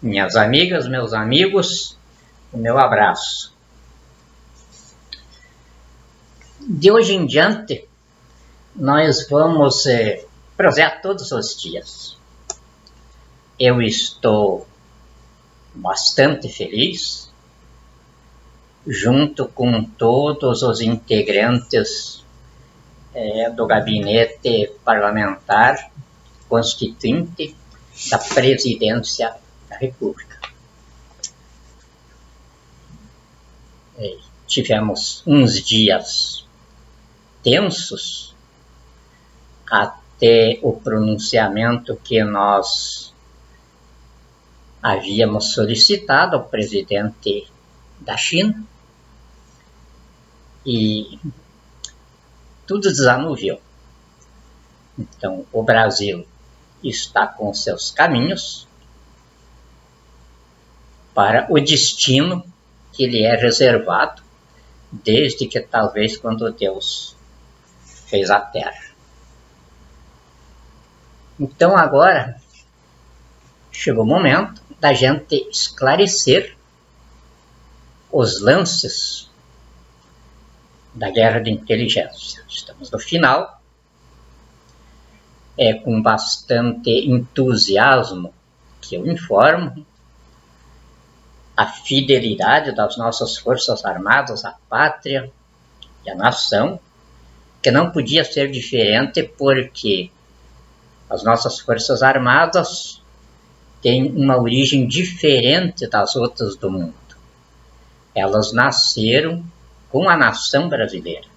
Minhas amigas, meus amigos, o meu abraço. De hoje em diante, nós vamos prosear todos os dias. Eu estou bastante feliz, junto com todos os integrantes do gabinete parlamentar constituinte da Presidência da República. Tivemos uns dias tensos até o pronunciamento que nós havíamos solicitado ao presidente da China e tudo desanuviou. Então, o Brasil está com seus caminhos para o destino que lhe é reservado, desde que talvez quando Deus fez a Terra. Então agora chegou o momento da gente esclarecer os lances da guerra de inteligência. Estamos no final, com bastante entusiasmo que eu informo a fidelidade das nossas Forças Armadas à pátria e à nação, que não podia ser diferente porque as nossas Forças Armadas têm uma origem diferente das outras do mundo. Elas nasceram com a nação brasileira,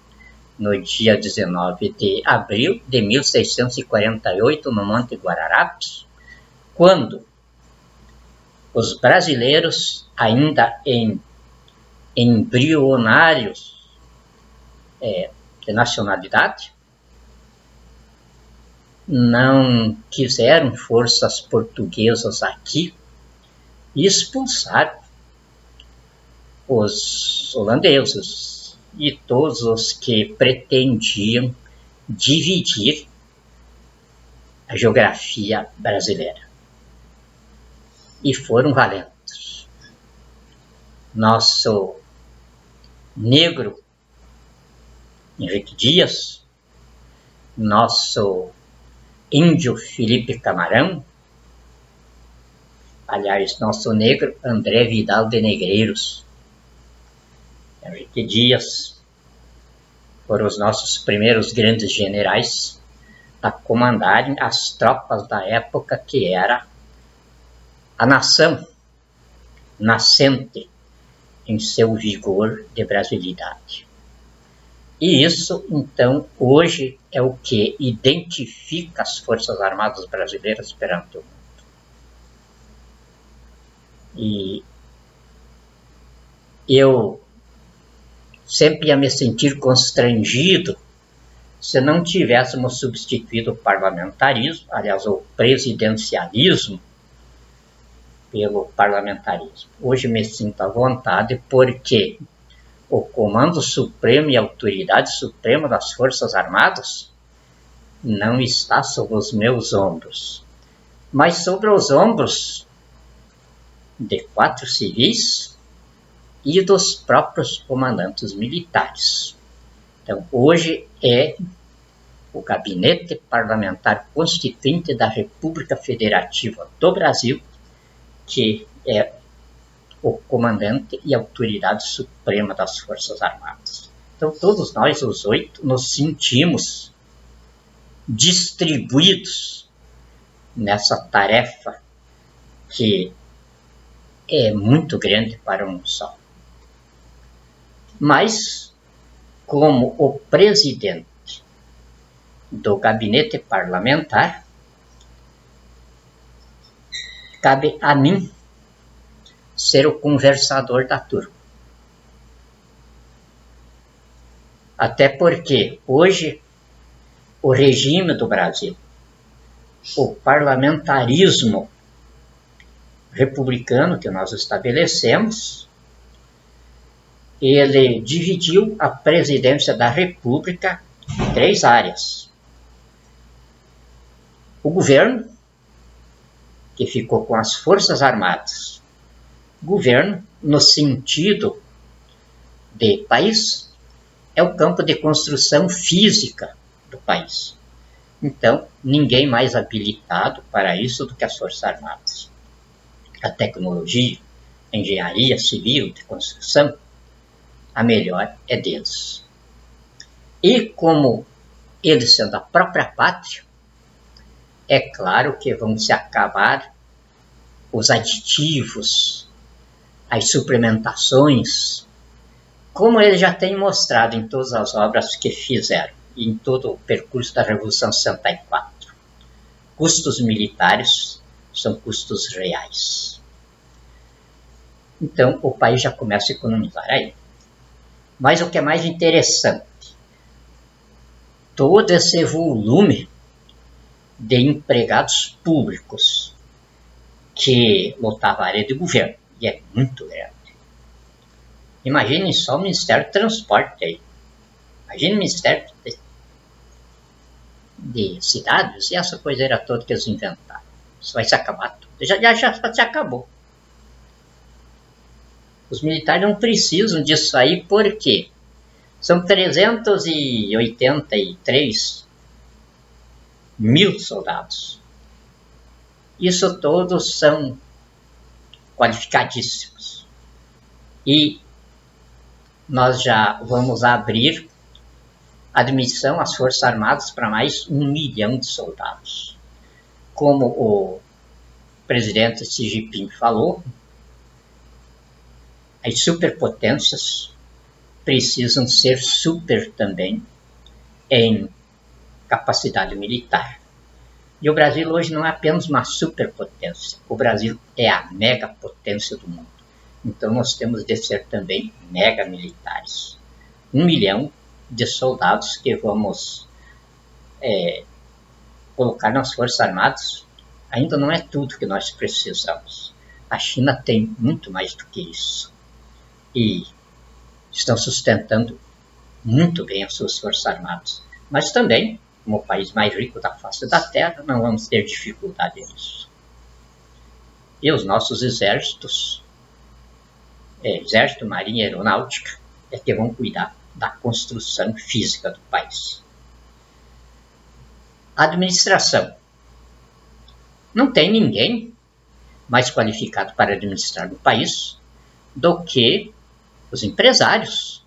no dia 19 de abril de 1648, no Monte Guararapes, quando os brasileiros, ainda embrionários de nacionalidade, não quiseram forças portuguesas aqui e expulsaram os holandeses e todos os que pretendiam dividir a geografia brasileira. E foram valentes. Nosso negro Henrique Dias, nosso índio Felipe Camarão, aliás, nosso negro André Vidal de Negreiros, Henrique Dias, foram os nossos primeiros grandes generais a comandarem as tropas da época que era a nação nascente em seu vigor de brasilidade. E isso, então, hoje é o que identifica as Forças Armadas brasileiras perante o mundo. E eu sempre ia me sentir constrangido se não tivéssemos substituído o parlamentarismo, aliás, o presidencialismo, pelo parlamentarismo. Hoje me sinto à vontade porque o Comando Supremo e a Autoridade Suprema das Forças Armadas não está sobre os meus ombros, mas sobre os ombros de 4 civis e dos próprios comandantes militares. Então, hoje é o Gabinete Parlamentar Constituinte da República Federativa do Brasil que é o comandante e autoridade suprema das Forças Armadas. Então, todos nós, os 8, nos sentimos distribuídos nessa tarefa que é muito grande para um só. Mas, como o presidente do gabinete parlamentar, cabe a mim ser o conversador da turma. Até porque hoje o regime do Brasil, o parlamentarismo republicano que nós estabelecemos, ele dividiu a presidência da República em 3 áreas. O governo, que ficou com as Forças Armadas. Governo, no sentido de país, é o campo de construção física do país. Então, ninguém mais habilitado para isso do que as Forças Armadas. A tecnologia, a engenharia civil de construção, a melhor é deles. E como eles sendo a própria pátria, é claro que vão se acabar os aditivos, as suplementações, como eles já têm mostrado em todas as obras que fizeram, e em todo o percurso da Revolução de 64. Custos militares são custos reais. Então, o país já começa a economizar aí. Mas o que é mais interessante, todo esse volume de empregados públicos que lotava a área de governo, e é muito grande. Imaginem só o Ministério do Transporte aí. Imaginem o Ministério de Cidades e essa coiseira toda que eles inventaram. Isso vai se acabar tudo. Já se acabou. Os militares não precisam disso aí porque são 383 mil soldados. Isso todos são qualificadíssimos. E nós já vamos abrir admissão às Forças Armadas para mais 1 milhão de soldados. Como o presidente Xi Jinping falou, as superpotências precisam ser super também em capacidade militar. E o Brasil hoje não é apenas uma superpotência, o Brasil é a megapotência do mundo. Então nós temos de ser também mega militares. 1 milhão de soldados que vamos colocar nas Forças Armadas ainda não é tudo que nós precisamos. A China tem muito mais do que isso. E estão sustentando muito bem as suas Forças Armadas. Mas também, como o país mais rico da face da Terra, não vamos ter dificuldade nisso. E os nossos exércitos, Exército, Marinha e Aeronáutica, é que vão cuidar da construção física do país. A administração. Não tem ninguém mais qualificado para administrar o país do que os empresários.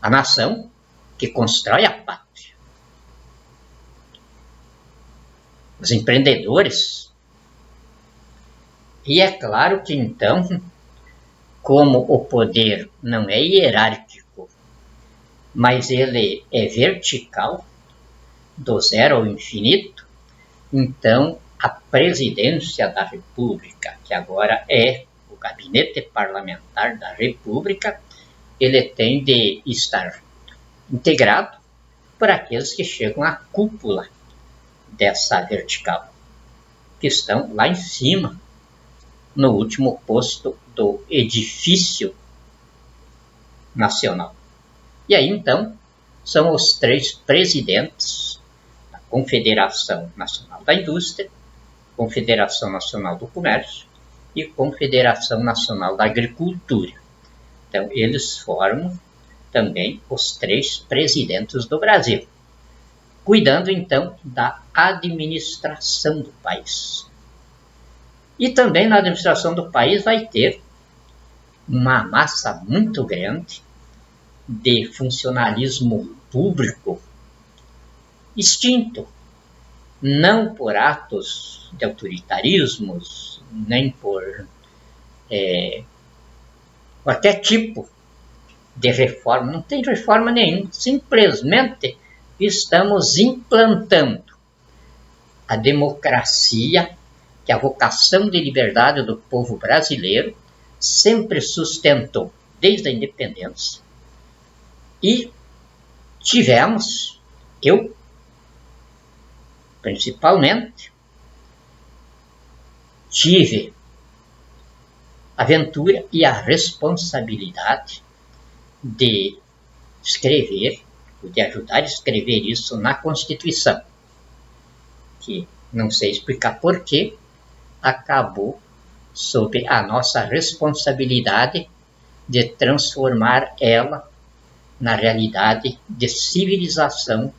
A nação que constrói a pátria. Os empreendedores. E é claro que então, como o poder não é hierárquico, mas ele é vertical, do zero ao infinito, então a presidência da República, que agora é o gabinete parlamentar da República, ele tem de estar integrado por aqueles que chegam à cúpula dessa vertical, que estão lá em cima, no último posto do edifício nacional. E aí, então, são os 3 presidentes da Confederação Nacional da Indústria, Confederação Nacional do Comércio e Confederação Nacional da Agricultura. Então, eles formam também os 3 presidentes do Brasil, cuidando, então, da administração do país. E também na administração do país vai ter uma massa muito grande de funcionalismo público extinto, não por atos de autoritarismos, nem por qualquer tipo de reforma. Não tem reforma nenhuma, simplesmente estamos implantando a democracia, que a vocação de liberdade do povo brasileiro sempre sustentou desde a independência. E tivemos, eu principalmente, tive a aventura e a responsabilidade de escrever, de ajudar a escrever isso na Constituição, que não sei explicar por que, acabou sob a nossa responsabilidade de transformar ela na realidade de civilização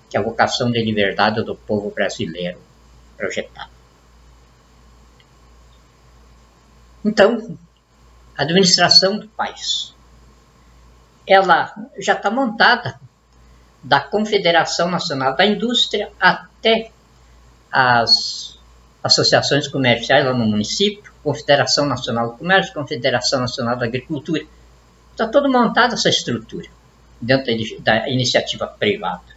que a vocação de liberdade do povo brasileiro projetava. Então, a administração do país, ela já está montada da Confederação Nacional da Indústria até as associações comerciais lá no município, Confederação Nacional do Comércio, Confederação Nacional da Agricultura. Está toda montada essa estrutura dentro da iniciativa privada.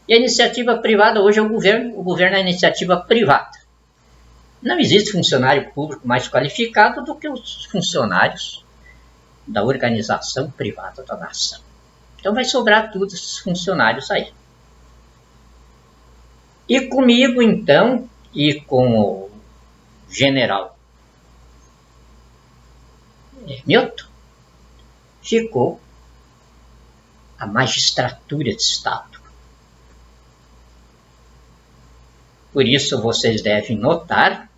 E a iniciativa privada hoje é o governo é a iniciativa privada. Não existe funcionário público mais qualificado do que os funcionários da organização privada da nação. Então vai sobrar todos esses funcionários aí. E comigo, então, e com o general Milton, ficou a magistratura de Estado. Por isso vocês devem notar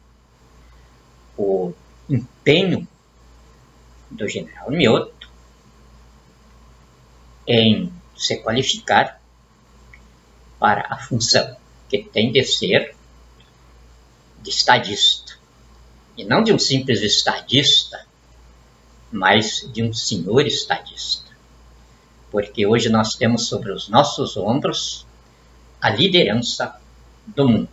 o empenho do general Mioto em se qualificar para a função que tem de ser de estadista. E não de um simples estadista, mas de um senhor estadista. Porque hoje nós temos sobre os nossos ombros a liderança do mundo.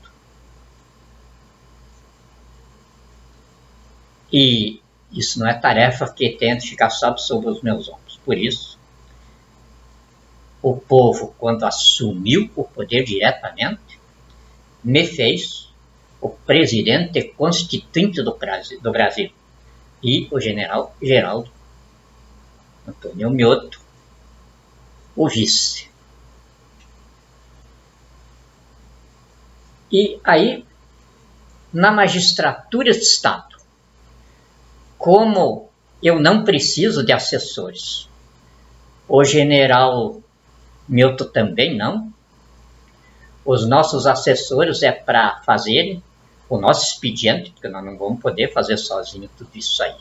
E isso não é tarefa que tenha de ficar só sobre os meus ombros. Por isso, o povo, quando assumiu o poder diretamente, me fez o presidente constituinte do Brasil e o general Geraldo Antônio Mioto, o vice. E aí, na magistratura de Estado, como eu não preciso de assessores, o general Milton também não, os nossos assessores é para fazerem o nosso expediente, porque nós não vamos poder fazer sozinho tudo isso aí.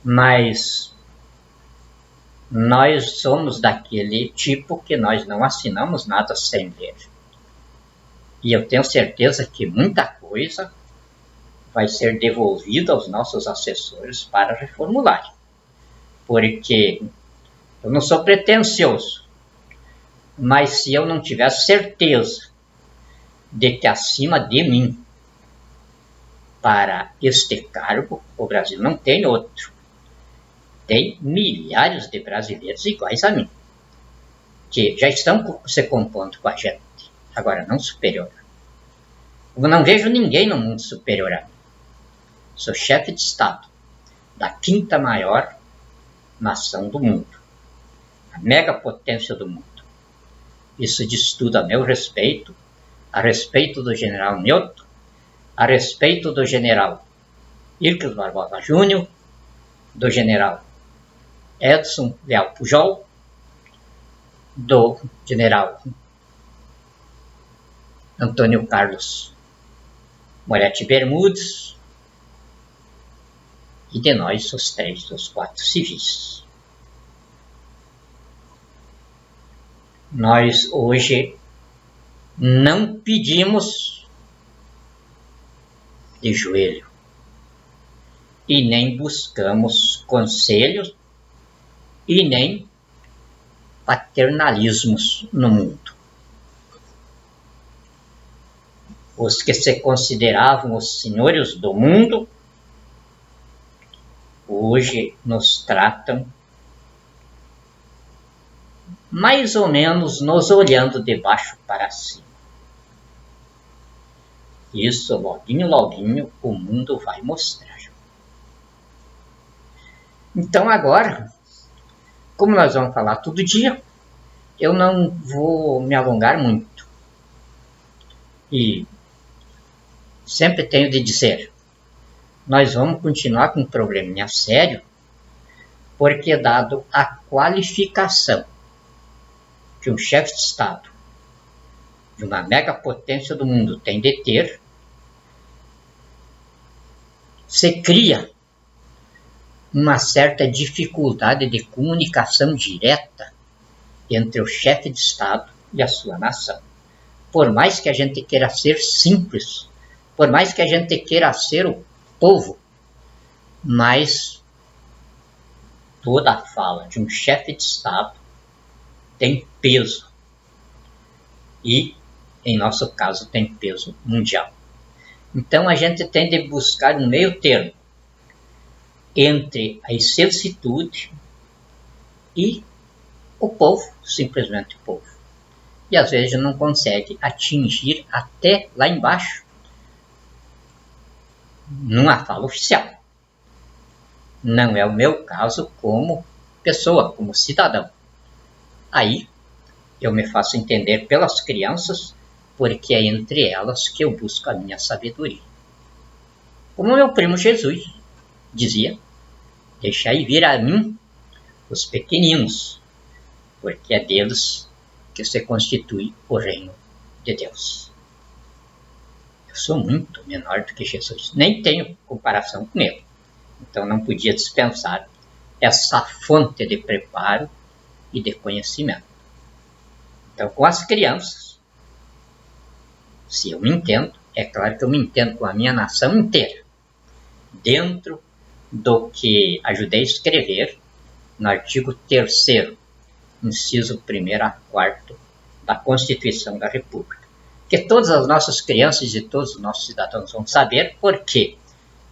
Mas nós somos daquele tipo que nós não assinamos nada sem ler. E eu tenho certeza que muita coisa vai ser devolvida aos nossos assessores para reformular. Porque eu não sou pretensioso, mas se eu não tiver certeza de que acima de mim, para este cargo, o Brasil não tem outro. Tem milhares de brasileiros iguais a mim, que já estão se compondo com a gente, agora não superior. Eu não vejo ninguém no mundo superior a mim. Sou chefe de Estado da quinta maior nação do mundo, a megapotência do mundo. Isso diz tudo a meu respeito, a respeito do general Mioto, a respeito do general Ircles Barbosa Júnior, do general Edson Leal Pujol, do general Antônio Carlos Moretti Bermudes e de nós, os 4 civis. Nós hoje não pedimos de joelho e nem buscamos conselhos e nem paternalismos no mundo. Os que se consideravam os senhores do mundo hoje nos tratam mais ou menos nos olhando de baixo para cima. Isso, loguinho, loguinho, o mundo vai mostrar. Então agora, como nós vamos falar todo dia, eu não vou me alongar muito. E sempre tenho de dizer, nós vamos continuar com um probleminha sério, porque dado a qualificação que um chefe de Estado de uma megapotência do mundo tem de ter, se cria uma certa dificuldade de comunicação direta entre o chefe de Estado e a sua nação. Por mais que a gente queira ser simples, por mais que a gente queira ser o povo, mas toda a fala de um chefe de Estado tem peso. E, em nosso caso, tem peso mundial. Então, a gente tem de buscar um meio termo entre a excelsitude e o povo, simplesmente o povo. E às vezes não consegue atingir até lá embaixo, numa fala oficial. Não é o meu caso como pessoa, como cidadão. Aí eu me faço entender pelas crianças, porque é entre elas que eu busco a minha sabedoria. Como meu primo Jesus dizia, deixai vir a mim os pequeninos, porque é deles que se constitui o reino de Deus. Eu sou muito menor do que Jesus, nem tenho comparação com ele, então não podia dispensar essa fonte de preparo e de conhecimento. Então, com as crianças, se eu me entendo, é claro que eu me entendo com a minha nação inteira, dentro do que ajudei a escrever no artigo 3º, inciso 1º a 4º da Constituição da República. Que todas as nossas crianças e todos os nossos cidadãos vão saber, porque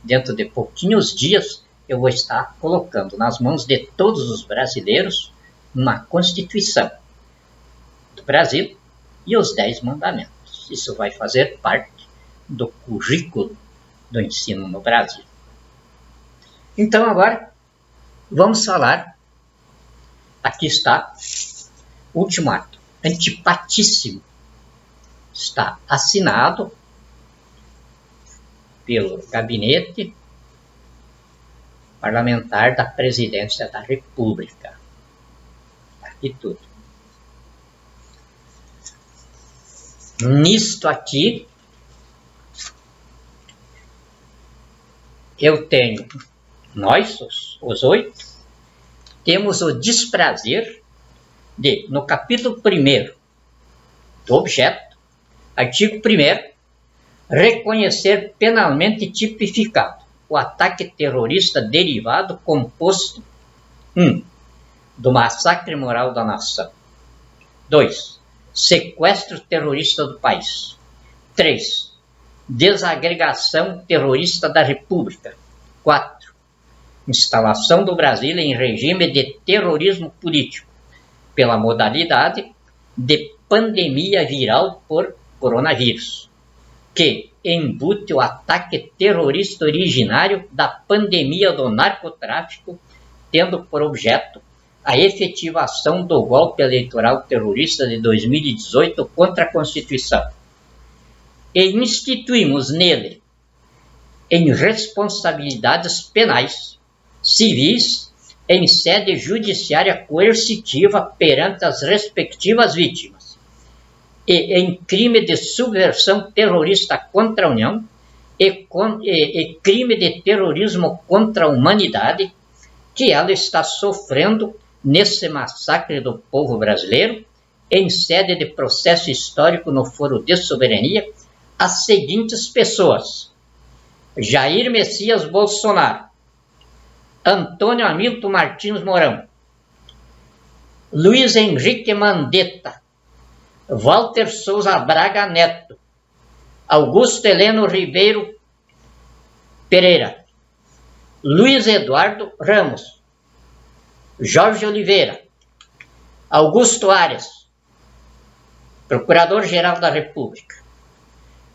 dentro de pouquinhos dias eu vou estar colocando nas mãos de todos os brasileiros uma Constituição do Brasil e os 10 mandamentos. Isso vai fazer parte do currículo do ensino no Brasil. Então agora vamos falar, aqui está o último ato, antipatíssimo, está assinado pelo gabinete parlamentar da presidência da República. Aqui tudo. Nisto aqui, eu tenho, nós, os 8, temos o desprazer de, no capítulo 1º do objeto, artigo 1º, reconhecer penalmente tipificado o ataque terrorista derivado composto 1. Do massacre moral da nação. 2. Sequestro terrorista do país. 3. Desagregação terrorista da República. 4. Instalação do Brasil em regime de terrorismo político, pela modalidade de pandemia viral por coronavírus, que embute o ataque terrorista originário da pandemia do narcotráfico, tendo por objeto a efetivação do golpe eleitoral terrorista de 2018 contra a Constituição. E instituímos nele, em responsabilidades penais, civis, em sede judiciária coercitiva perante as respectivas vítimas, e em crime de subversão terrorista contra a União e crime de terrorismo contra a humanidade que ela está sofrendo nesse massacre do povo brasileiro, em sede de processo histórico no Foro de Soberania, as seguintes pessoas: Jair Messias Bolsonaro, Antônio Hamilton Martins Mourão, Luiz Henrique Mandetta, Walter Souza Braga Neto, Augusto Heleno Ribeiro Pereira, Luiz Eduardo Ramos, Jorge Oliveira, Augusto Ares, Procurador-Geral da República,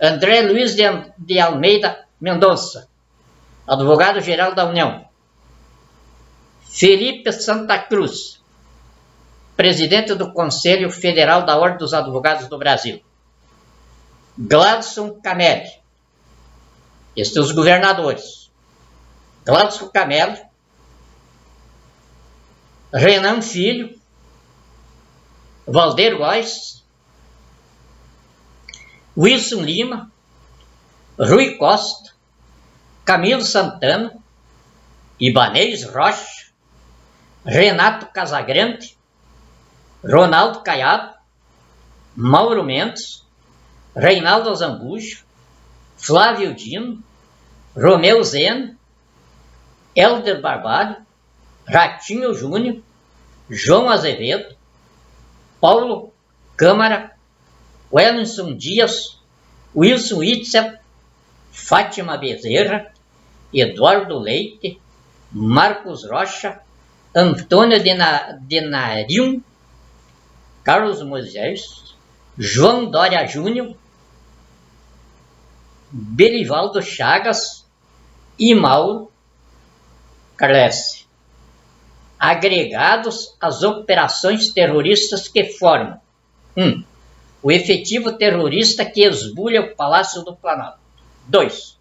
André Luiz de Almeida Mendonça, Advogado-Geral da União, Felipe Santa Cruz, Presidente do Conselho Federal da Ordem dos Advogados do Brasil, Gladson Camelli, estes os governadores, Gladson Camelli, Renan Filho, Valder Góes, Wilson Lima, Rui Costa, Camilo Santana, Ibanez Rocha, Renato Casagrande, Ronaldo Caiado, Mauro Mendes, Reinaldo Azambuja, Flávio Dino, Romeu Zena, Helder Barbalho, Ratinho Júnior, João Azevedo, Paulo Câmara, Wellington Dias, Wilson Itzel, Fátima Bezerra, Eduardo Leite, Marcos Rocha, Antônio Denarium, Carlos Moisés, João Dória Júnior, Belivaldo Chagas e Mauro Carlesse, agregados às operações terroristas que formam 1. O efetivo terrorista que esbulha o Palácio do Planalto. 2.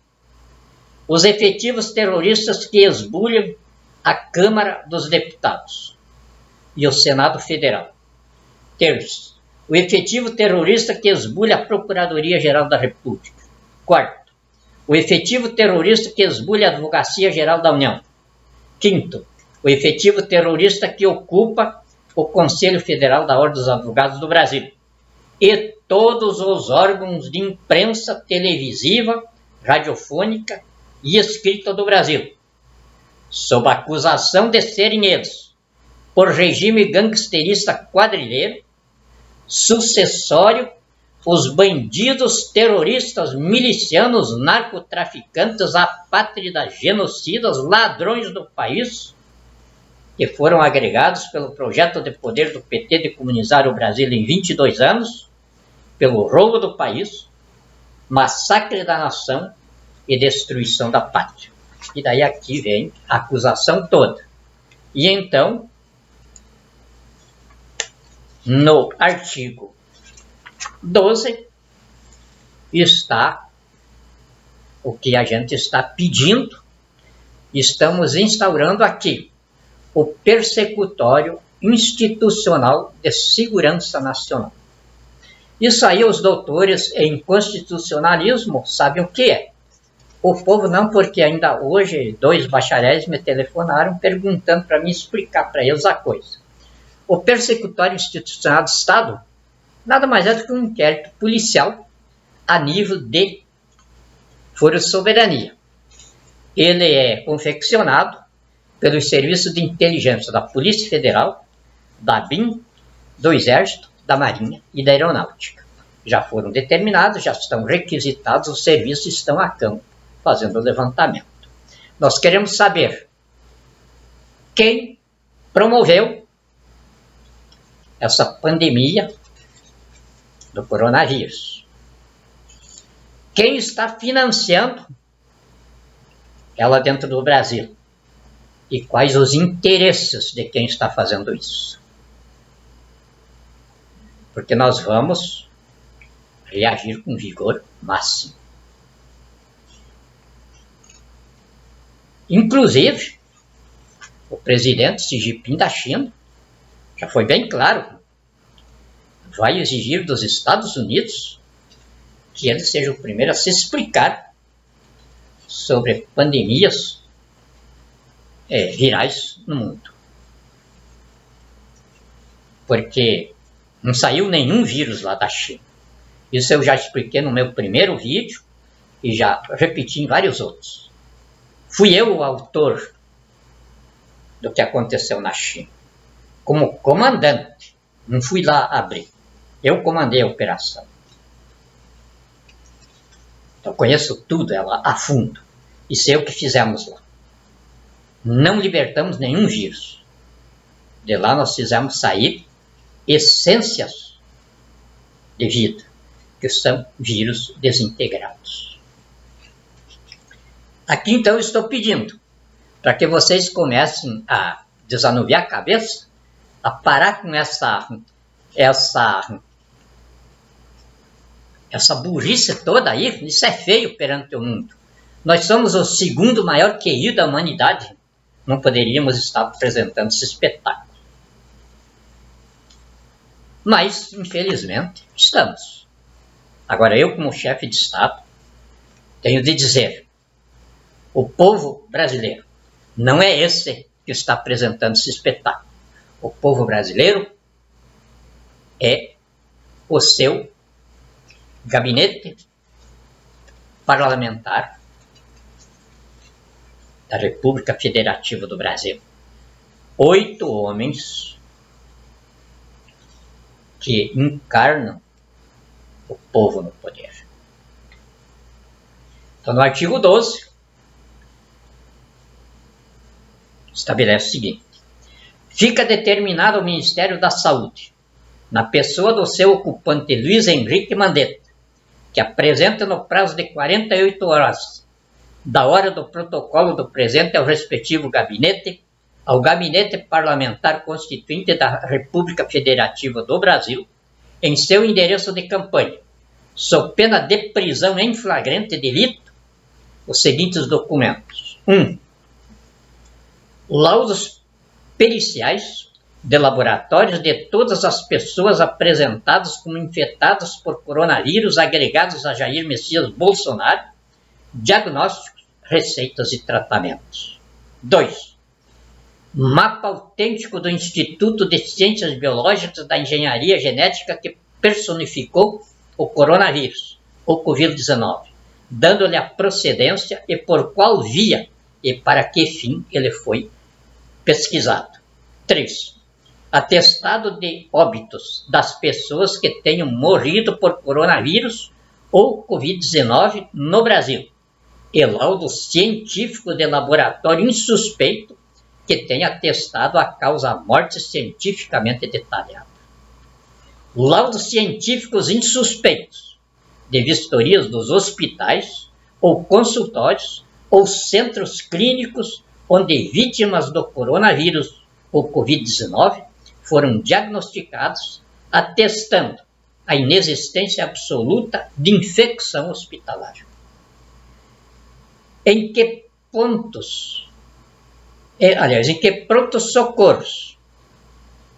Os efetivos terroristas que esbulham a Câmara dos Deputados e o Senado Federal. 3. O efetivo terrorista que esbulha a Procuradoria-Geral da República. 4. O efetivo terrorista que esbulha a Advocacia-Geral da União. 5. O efetivo terrorista que ocupa o Conselho Federal da Ordem dos Advogados do Brasil e todos os órgãos de imprensa televisiva, radiofônica e escrita do Brasil, sob acusação de serem eles, por regime gangsterista quadrilheiro, sucessório, os bandidos, terroristas, milicianos, narcotraficantes, apátridas, genocidas, ladrões do país, que foram agregados pelo projeto de poder do PT de comunizar o Brasil em 22 anos, pelo roubo do país, massacre da nação e destruição da pátria. E daí aqui vem a acusação toda. E então, no artigo 12, está o que a gente está pedindo. Estamos instaurando aqui o persecutório institucional de segurança nacional. Isso aí os doutores em constitucionalismo sabem o que é. O povo não, porque ainda hoje 2 bacharéis me telefonaram perguntando para mim explicar para eles a coisa. O persecutório institucional do Estado nada mais é do que um inquérito policial a nível de foro de soberania. Ele é confeccionado pelos serviços de inteligência da Polícia Federal, da BIM, do Exército, da Marinha e da Aeronáutica. Já foram determinados, já estão requisitados, os serviços estão a campo fazendo o levantamento. Nós queremos saber quem promoveu essa pandemia do coronavírus. Quem está financiando ela dentro do Brasil? E quais os interesses de quem está fazendo isso? Porque nós vamos reagir com vigor máximo. Inclusive, o presidente Xi Jinping da China já foi bem claro, vai exigir dos Estados Unidos que ele seja o primeiro a se explicar sobre pandemias virais no mundo. Porque não saiu nenhum vírus lá da China. Isso eu já expliquei no meu primeiro vídeo e já repeti em vários outros. Fui eu o autor do que aconteceu na China. Como comandante, não fui lá abrir. Eu comandei a operação. Então conheço tudo ela a fundo. E sei o que fizemos lá. Não libertamos nenhum vírus. De lá nós fizemos sair essências de vida, que são vírus desintegrados. Aqui então eu estou pedindo para que vocês comecem a desanuviar a cabeça, a parar com essa burrice toda aí. Isso é feio perante o mundo. Nós somos o segundo maior QI da humanidade. Não poderíamos estar apresentando esse espetáculo. Mas, infelizmente, estamos. Agora, eu, como chefe de Estado, tenho de dizer, o povo brasileiro não é esse que está apresentando esse espetáculo. O povo brasileiro é o seu gabinete parlamentar da República Federativa do Brasil. 8 homens que encarnam o povo no poder. Então, no artigo 12, estabelece o seguinte: fica determinado ao Ministério da Saúde, na pessoa do seu ocupante Luiz Henrique Mandetta, que apresenta no prazo de 48 horas da hora do protocolo do presente ao respectivo gabinete, ao Gabinete Parlamentar Constituinte da República Federativa do Brasil, em seu endereço de campanha, sob pena de prisão em flagrante delito, os seguintes documentos. 1. Laudos periciais de laboratórios de todas as pessoas apresentadas como infectadas por coronavírus agregados a Jair Messias Bolsonaro, diagnósticos, receitas e tratamentos. 2. Mapa autêntico do Instituto de Ciências Biológicas da Engenharia Genética que personificou o coronavírus, o Covid-19, dando-lhe a procedência e por qual via e para que fim ele foi pesquisado. 3. Atestado de óbitos das pessoas que tenham morrido por coronavírus ou Covid-19 no Brasil, e laudo científico de laboratório insuspeito que tenha atestado a causa-morte cientificamente detalhada. Laudos científicos insuspeitos de vistorias dos hospitais ou consultórios ou centros clínicos onde vítimas do coronavírus ou Covid-19 foram diagnosticados, atestando a inexistência absoluta de infecção hospitalar. Em que prontos-socorros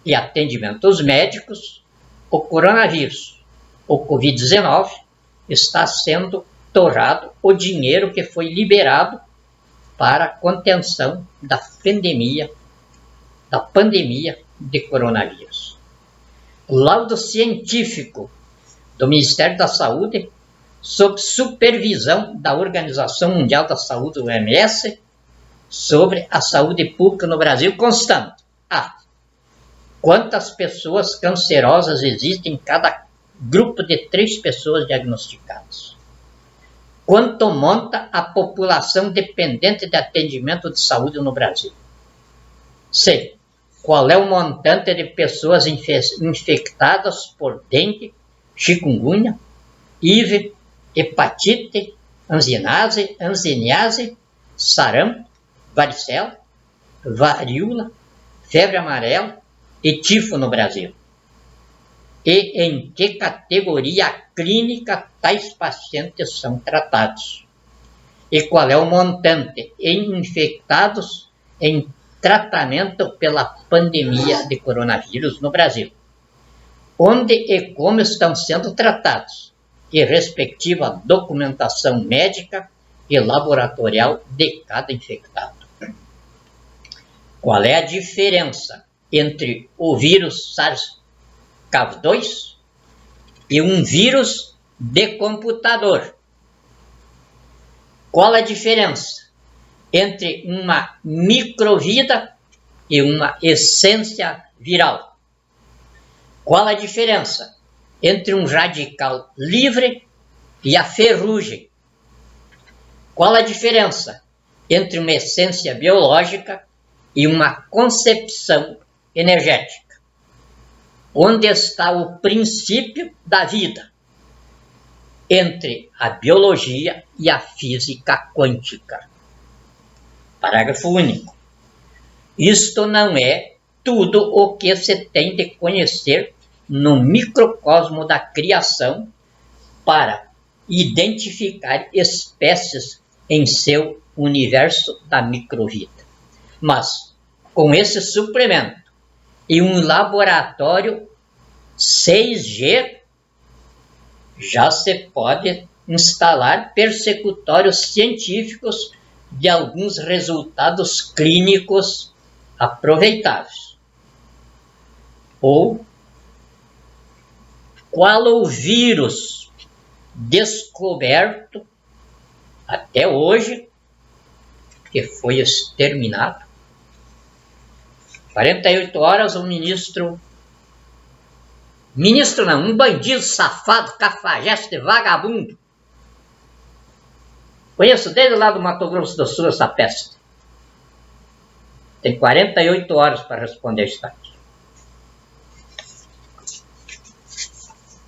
e atendimentos médicos o coronavírus, o Covid-19, está sendo torrado o dinheiro que foi liberado para a contenção da pandemia de coronavírus. Laudo científico do Ministério da Saúde, sob supervisão da Organização Mundial da Saúde, OMS, sobre a saúde pública no Brasil, constando: a. Quantas pessoas cancerosas existem em cada grupo de 3 pessoas diagnosticadas? Quanto monta a população dependente de atendimento de saúde no Brasil? C. Qual é o montante de pessoas infectadas por dengue, chikungunya, HIV, hepatite, hanseníase, sarampo, varicela, varíola, febre amarela e tifo no Brasil? E em que categoria clínica tais pacientes são tratados? E qual é o montante em infectados em tratamento pela pandemia de coronavírus no Brasil? Onde e como estão sendo tratados? E respectiva documentação médica e laboratorial de cada infectado. Qual é a diferença entre o vírus SARS-CoV-2 e um vírus de computador? Qual a diferença entre uma microvida e uma essência viral? Qual a diferença entre um radical livre e a ferrugem? Qual a diferença entre uma essência biológica e uma concepção energética? Onde está o princípio da vida entre a biologia e a física quântica? Parágrafo único. Isto não é tudo o que se tem de conhecer no microcosmo da criação para identificar espécies em seu universo da microvida. Mas, com esse suplemento e um laboratório 6G, já se pode instalar persecutórios científicos de alguns resultados clínicos aproveitáveis. Ou qual o vírus descoberto até hoje, que foi exterminado. 48 horas um ministro não, um bandido safado, cafajeste, vagabundo. Conheço desde lá do Mato Grosso do Sul essa peste. Tem 48 horas para responder isso aqui.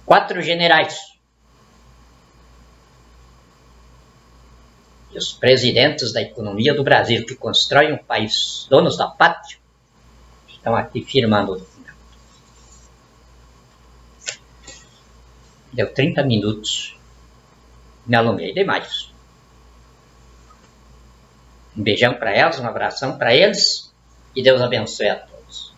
4 generais. E os presidentes da economia do Brasil, que constroem um país, donos da pátria, estão aqui firmando o documento. Deu 30 minutos. Me alonguei demais. Um beijão para elas, um abração para eles e Deus abençoe a todos.